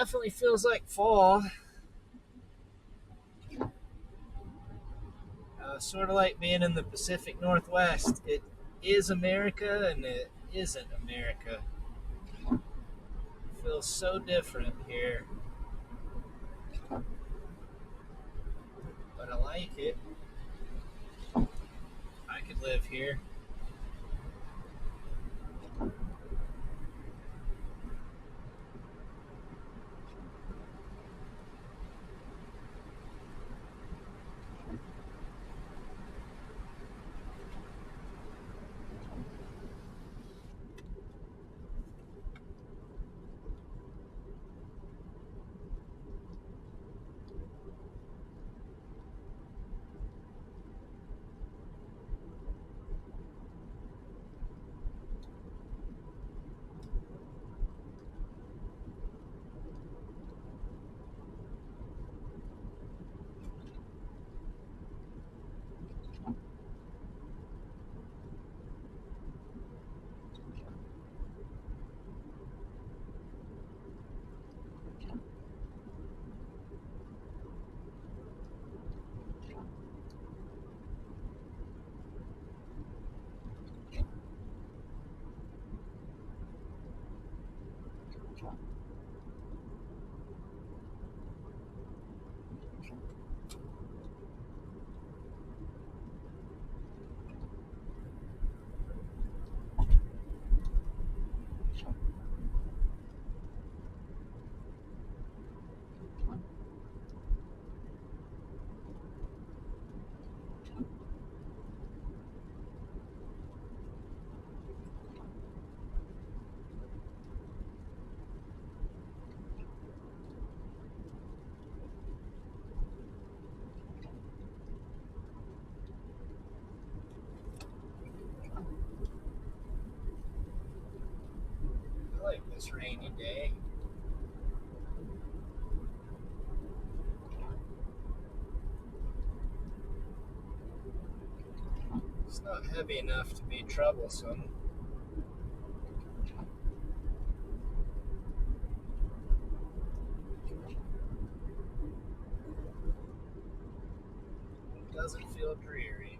definitely feels like fall. Sort of like being in the Pacific Northwest. It is America and it isn't America. It feels so different here, but I like it. I could live here. I like this rainy day. It's not heavy enough to be troublesome. It doesn't feel dreary.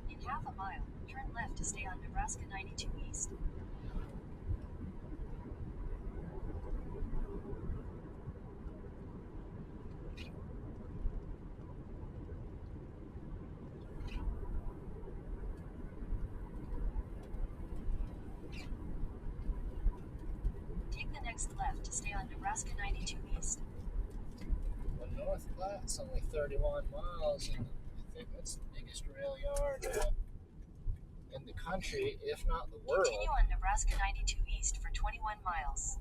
In half a mile, turn left to stay on Nebraska 92 East. Take the next left to stay on Nebraska 92 East. The North Platte's only 31 miles, and I think that's the biggest rail yard in the country, if not the world. Continue on Nebraska 92 East for 21 miles.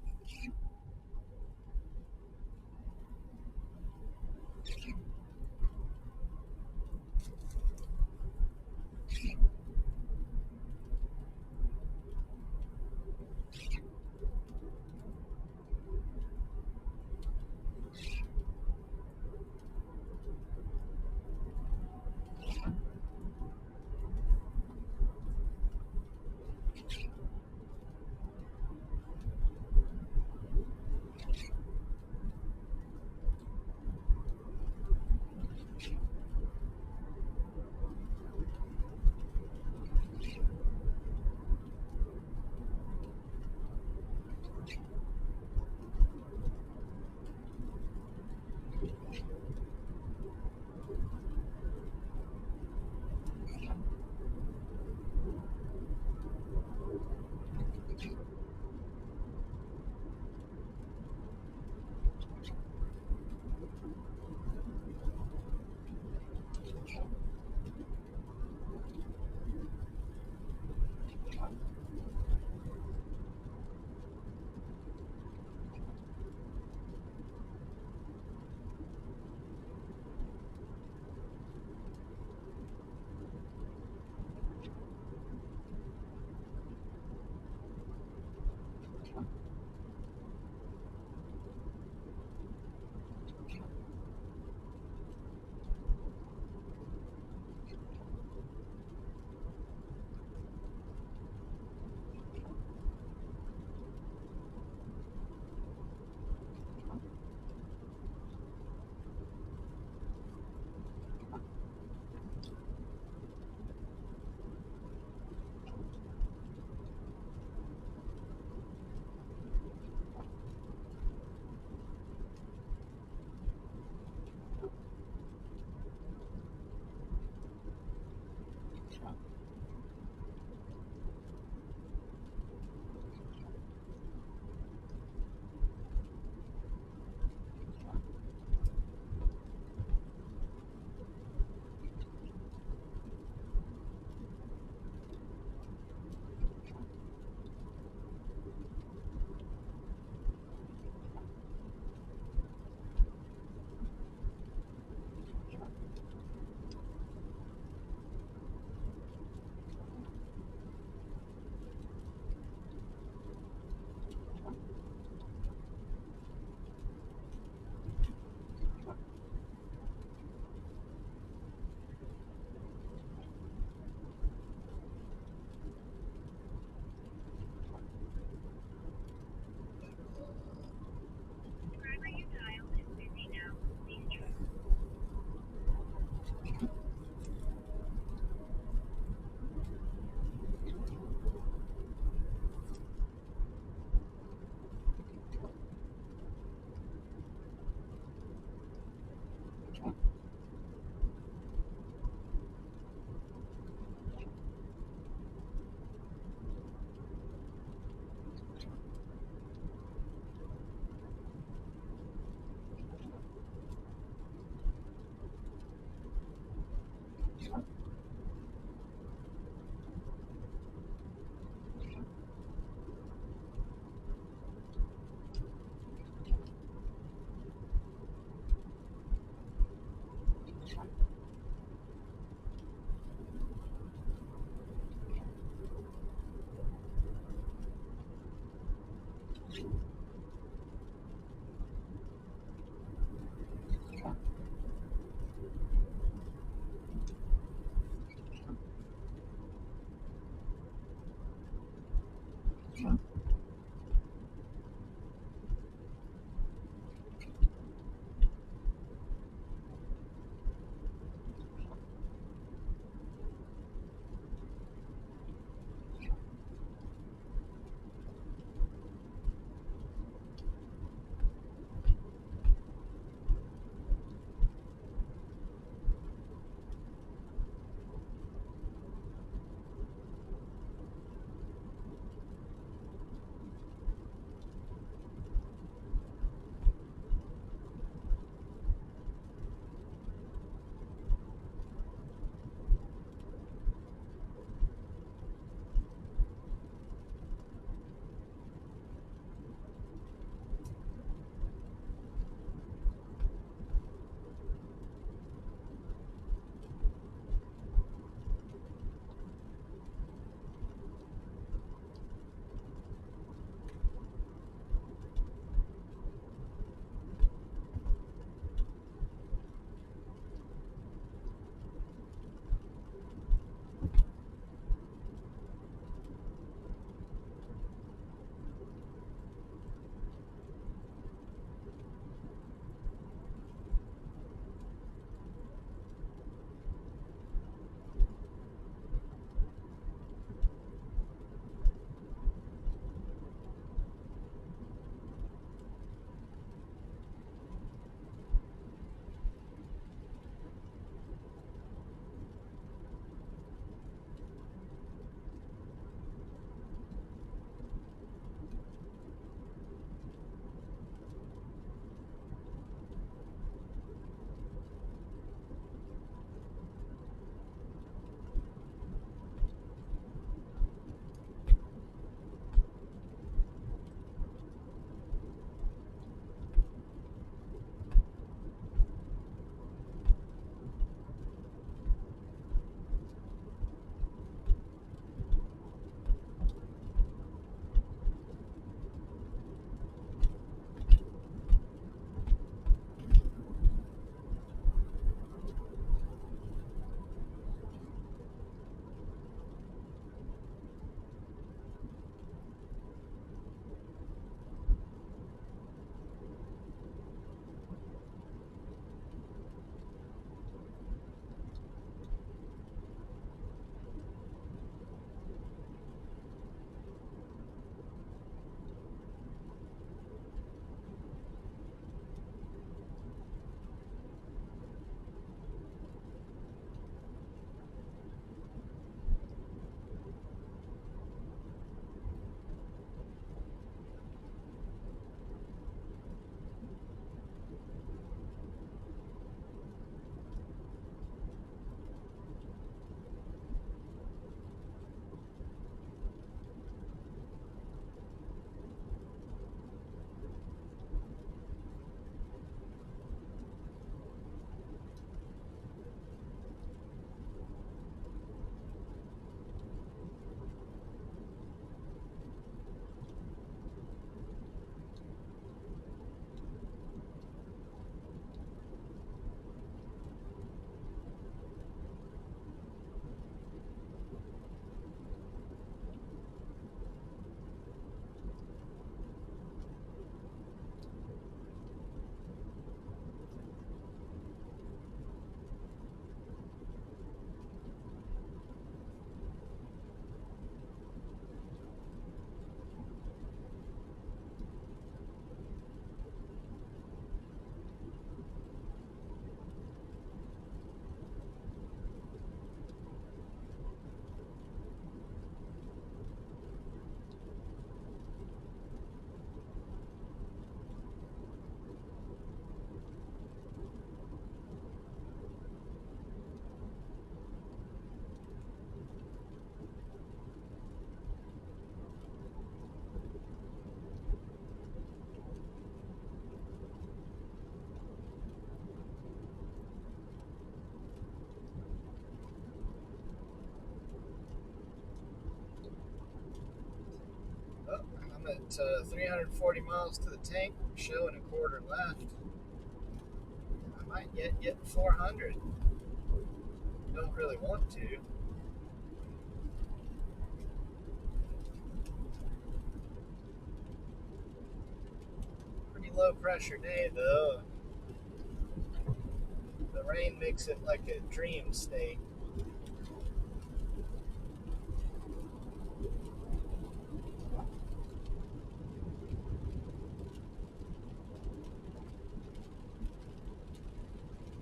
Oh, I'm at 340 miles to the tank, showing a quarter left. I might yet get 400. Don't really want to. low pressure day though. The rain makes it like a dream state.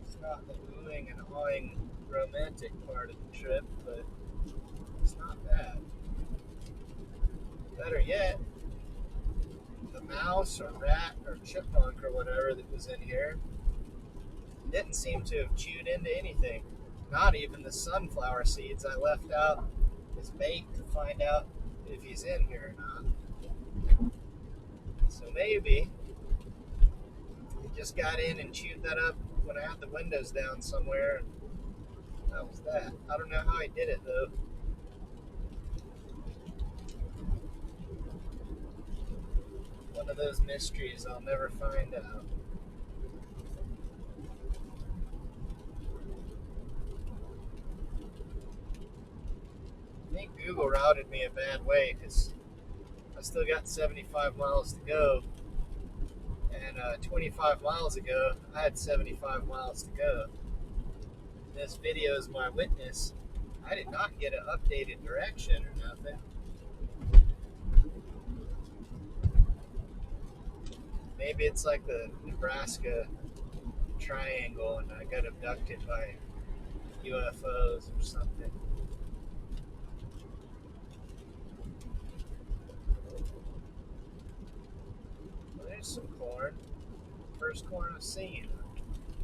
It's not the oohing and awing romantic part of the trip, but it's not bad. Better yet, the mouse or rat or chipmunk or whatever that was in here didn't seem to have chewed into anything. Not even the sunflower seeds I left out as bait to find out if he's in here or not. So maybe he just got in and chewed that up when I had the windows down somewhere, and that was that. I don't know how he did it though. One of those mysteries I'll never find out. I think Google routed me a bad way because I still got 75 miles to go. And 25 miles ago, I had 75 miles to go. This video is my witness. I did not get an updated direction or nothing. Maybe it's like the Nebraska triangle and I got abducted by UFOs or something. Well, there's some corn. First corn I've seen.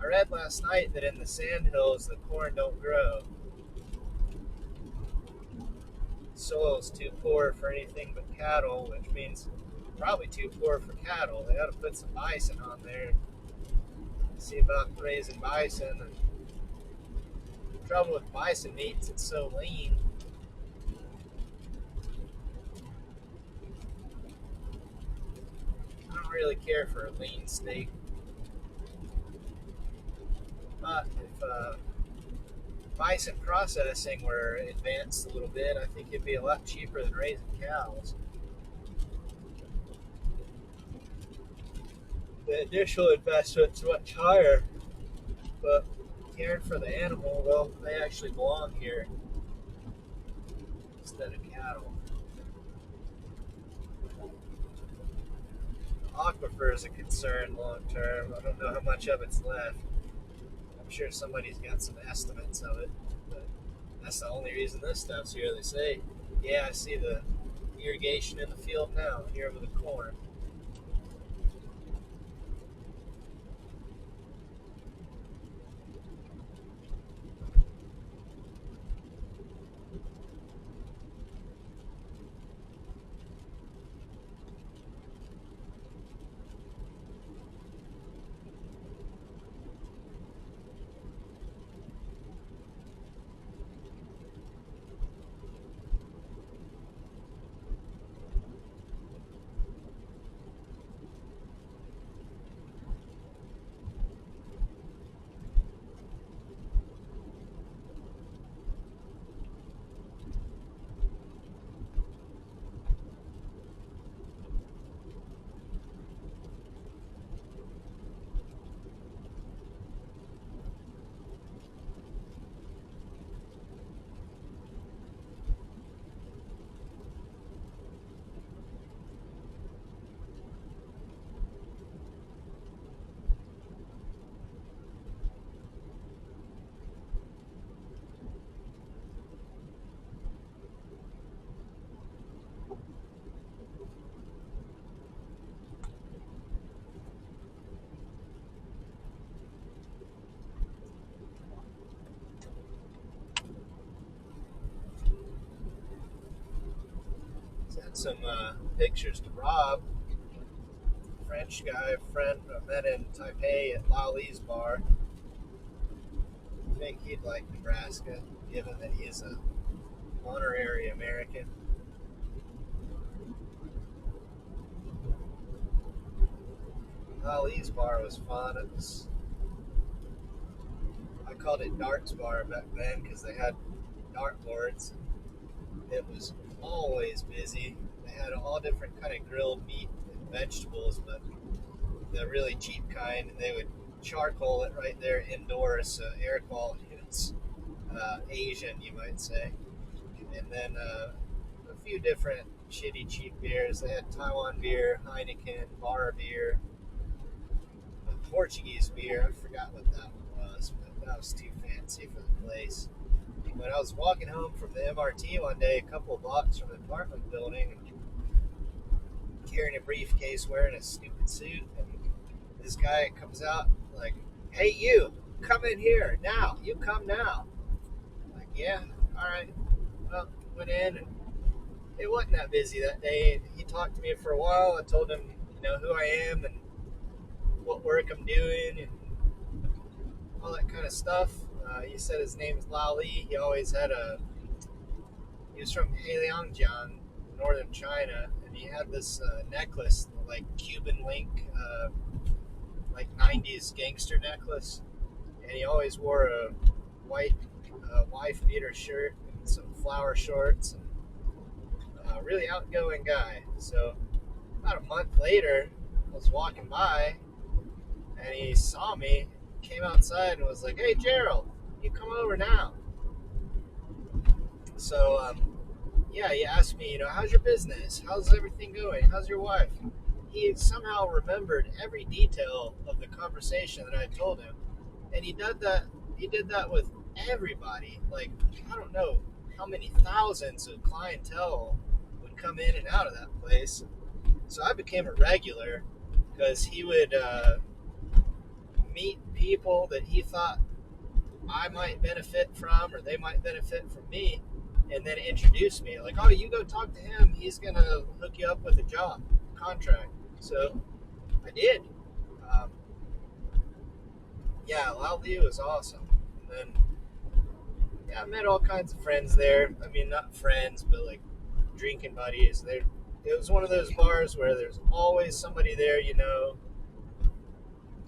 I read last night that in the sandhills the corn don't grow. The soil's too poor for anything but cattle, which means probably too poor for cattle. They ought to put some bison on there. See about raising bison. And the trouble with bison meat is it's so lean. I don't really care for a lean steak. But if bison processing were advanced a little bit, I think it'd be a lot cheaper than raising cows. The initial investment's much higher, but caring for the animal, well, they actually belong here instead of cattle. The aquifer is a concern long term. I don't know how much of it's left. I'm sure somebody's got some estimates of it, but that's the only reason this stuff's here. They say, yeah, I see the irrigation in the field now, here with the corn. Sent some pictures to Rob, French guy, friend I met in Taipei at Lali's bar. I think he'd like Nebraska, given that he is a honorary American. Lali's bar was fun. I called it Darts Bar back then because they had dartboards. It was always busy. They had all different kind of grilled meat and vegetables, but the really cheap kind, and they would charcoal it right there indoors, so air quality was Asian, you might say. And then a few different shitty cheap beers. They had Taiwan beer, Heineken, bar beer, Portuguese beer. I forgot what that one was, but that was too fancy for the place. When I was walking home from the MRT one day, a couple of blocks from the apartment building, carrying a briefcase, wearing a stupid suit, and this guy comes out like, "Hey, you, come in here now. You come now." I'm like, yeah, all right. Well, went in, and it wasn't that busy that day. He talked to me for a while. I told him, who I am and what work I'm doing and all that kind of stuff. He said his name is Lao Li. He was from Heiliangjiang, northern China, and he had this necklace, like Cuban link, like 90s gangster necklace. And he always wore a white wife beater shirt and some flower shorts, and really outgoing guy. So about a month later, I was walking by, and he saw me, came outside, and was like, "Hey, Gerald, you come over now." So, yeah, he asked me, how's your business? How's everything going? How's your wife? He somehow remembered every detail of the conversation that I told him, and he did that. He did that with everybody. Like, I don't know how many thousands of clientele would come in and out of that place. So I became a regular because he would meet people that he thought I might benefit from or they might benefit from me, and then introduce me. Like, "Oh, you go talk to him. He's going to hook you up with a job, contract." So I did. Um, yeah, Lao Liu was awesome. And then, yeah, I met all kinds of friends there. I mean, not friends, but like drinking buddies. It was one of those bars where there's always somebody there,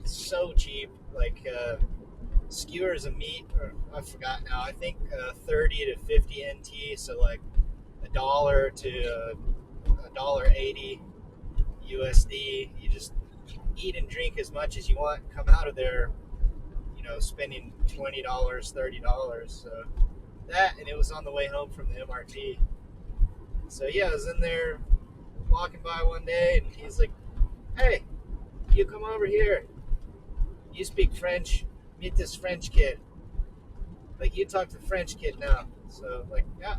so cheap, like skewers of meat, or I forgot now, I think 30 to 50 NT, so like $1 to $1.80 USD. You just eat and drink as much as you want, come out of there, spending $20, $30. So that, and it was on the way home from the MRT. So yeah, I was in there walking by one day, and he's like, "Hey, you come over here. You speak French. Meet this French kid. Like, you talk to the French kid now." So, like, yeah,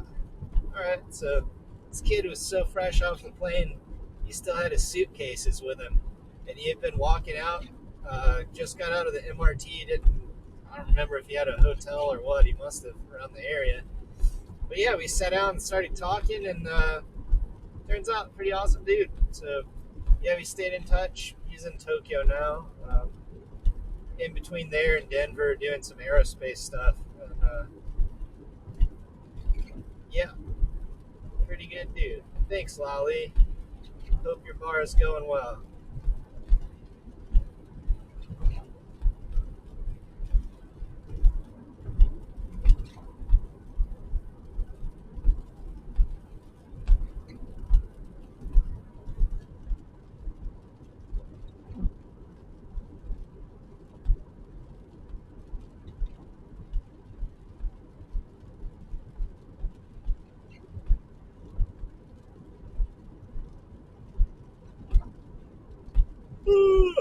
all right. So this kid was so fresh off the plane, he still had his suitcases with him, and he had been walking out. Just got out of the MRT. I don't remember if he had a hotel or what. He must have, around the area. But yeah, we sat down and started talking, and turns out pretty awesome dude. So yeah, we stayed in touch. He's in Tokyo now. In between there and Denver, doing some aerospace stuff. And, yeah, pretty good dude. Thanks, Lolly. Hope your bar is going well. Ooh,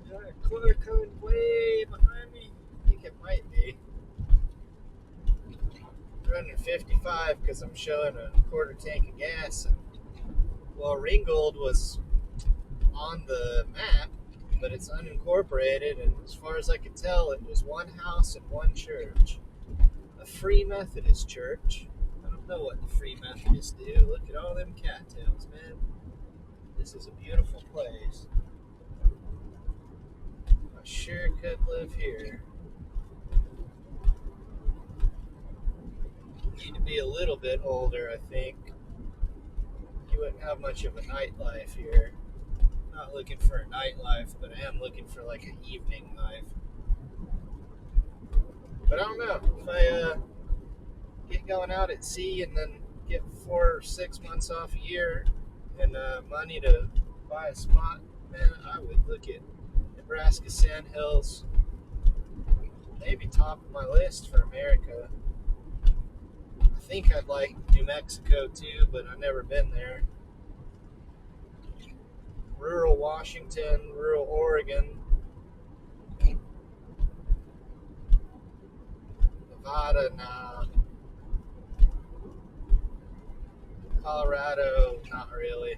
got a car coming way behind me. I think it might be. Running 55 because I'm showing a quarter tank of gas. Well, Ringgold was on the map, but it's unincorporated, and as far as I could tell, it was one house and one church. A Free Methodist church. I don't know what the Free Methodists do. Look at all them cattails, man. This is a beautiful place. I sure could live here. Need to be a little bit older, I think. You wouldn't have much of a nightlife here. Not looking for a nightlife, but I am looking for like an evening life. But I don't know. If I get going out at sea and then get 4 or 6 months off a year and money to buy a spot Man, I would look at Nebraska Sandhills, maybe top of my list for America. I think I'd like New Mexico too, but I've never been there. Rural Washington, rural Oregon, Nevada, nah. Colorado, not really.